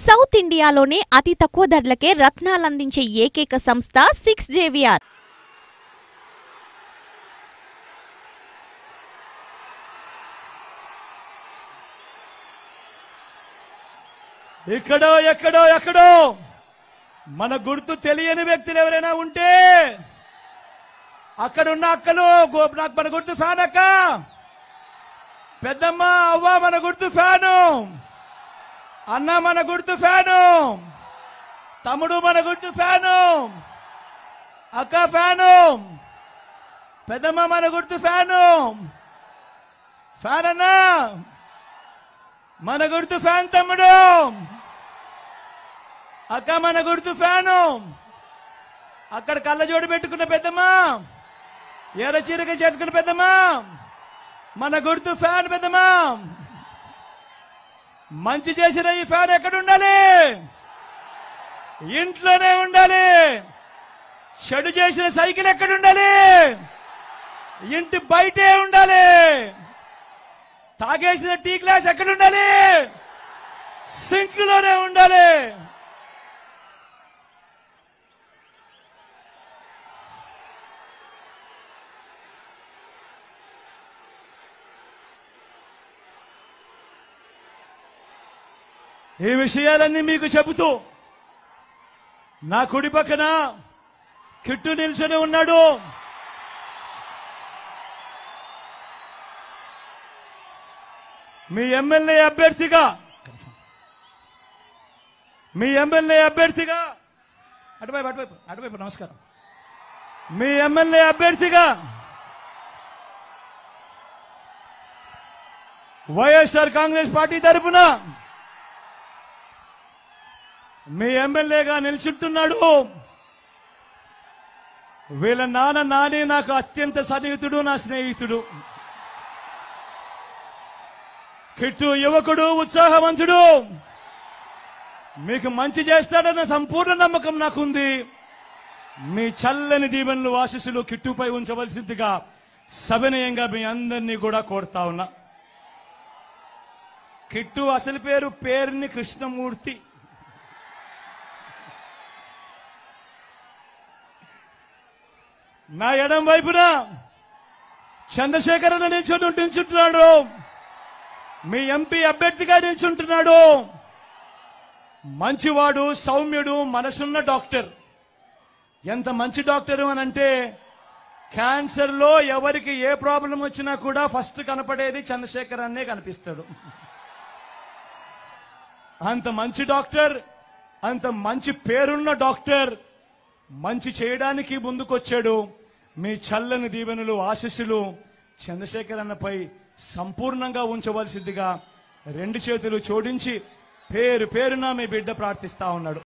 South ఇండియాలోనే అతి తక్కువ ధరలకే రత్నాలందించే ఏకైక సంస్థ 6JVR. ఎక్కడో మన గుర్తు తెలియని వ్యక్తులు ఎవరైనా ఉంటే అక్కడున్న అక్కలు నాకు మన గుర్తు ఫ్యాన్ అక్క, పెద్దమ్మ అవ్వ మన గుర్తు ఫ్యాను, అన్న మన గుర్తు ఫ్యాను, తమ్ముడు మన గుర్తు ఫ్యాను, అక్క ఫ్యాను, పెద్దమ్మ మన గుర్తు ఫ్యాను, ఫ్యాన్ అన్నా మన గుర్తు ఫ్యాన్, తమ్ముడు అక్క మన గుర్తు ఫ్యాను, అక్కడ కళ్ళజోడు పెట్టుకున్న పెద్దమ్మా, ఎర్ర చీరక చెట్టుకున్న పెద్దమ్మా మన గుర్తు ఫ్యాన్. పెద్దమ్మా మంచి చేసిన ఈ ఫ్యాన్ ఎక్కడ ఉండాలి? ఇంట్లోనే ఉండాలి. చెడు చేసిన సైకిల్ ఎక్కడ ఉండాలి? ఇంటి బయటే ఉండాలి. తాగేసిన టీ గ్లాస్ ఎక్కడ ఉండాలి? సింక్ లోనే ఉండాలి. ఈ విషయాలన్నీ మీకు చెబుతూ నా కుడి పక్కన కిట్టు నిల్చొని ఉన్నాడు. మీ ఎమ్మెల్యే అభ్యర్థిగా అటువైపు నమస్కారం. మీ ఎమ్మెల్యే అభ్యర్థిగా వైఎస్ఆర్ కాంగ్రెస్ పార్టీ తరఫున మీ ఎమ్మెల్యేగా నిల్చుంటున్నాడు. వీళ్ళ నాని నాకు అత్యంత సన్నిహితుడు, నా స్నేహితుడు. కిట్టు యువకుడు, ఉత్సాహవంతుడు, మీకు మంచి చేస్తాడన్న సంపూర్ణ నమ్మకం నాకుంది. మీ చల్లని దీవెనలు, ఆశీస్సులు కిట్టుపై ఉంచవలసిందిగా సవినయంగా మీ అందరినీ కూడా కోరుతా ఉన్నా. కిట్టు అసలు పేరుని కృష్ణమూర్తి. నా ఎడం వైపున చంద్రశేఖరన్ నిల్చుంటున్నాడు. మీ ఎంపీ అభ్యర్థిగా నిల్చుంటున్నాడు. మంచివాడు, సౌమ్యుడు, మనసున్న డాక్టర్. ఎంత మంచి డాక్టరు అనంటే క్యాన్సర్ లో ఎవరికి ఏ ప్రాబ్లం వచ్చినా కూడా ఫస్ట్ కనపడేది చంద్రశేఖరన్నే కనిపిస్తాడు. అంత మంచి డాక్టర్, అంత మంచి పేరున్న డాక్టర్, మంచి చేయడానికి ముందుకొచ్చాడు. మీ చల్లని దీవెనలు, ఆశీస్సులు చంద్రశేఖరన్నపై సంపూర్ణంగా ఉంచవలసిందిగా రెండు చేతులు జోడించి పేరున మీ బిడ్డ ప్రార్థిస్తా ఉన్నాడు.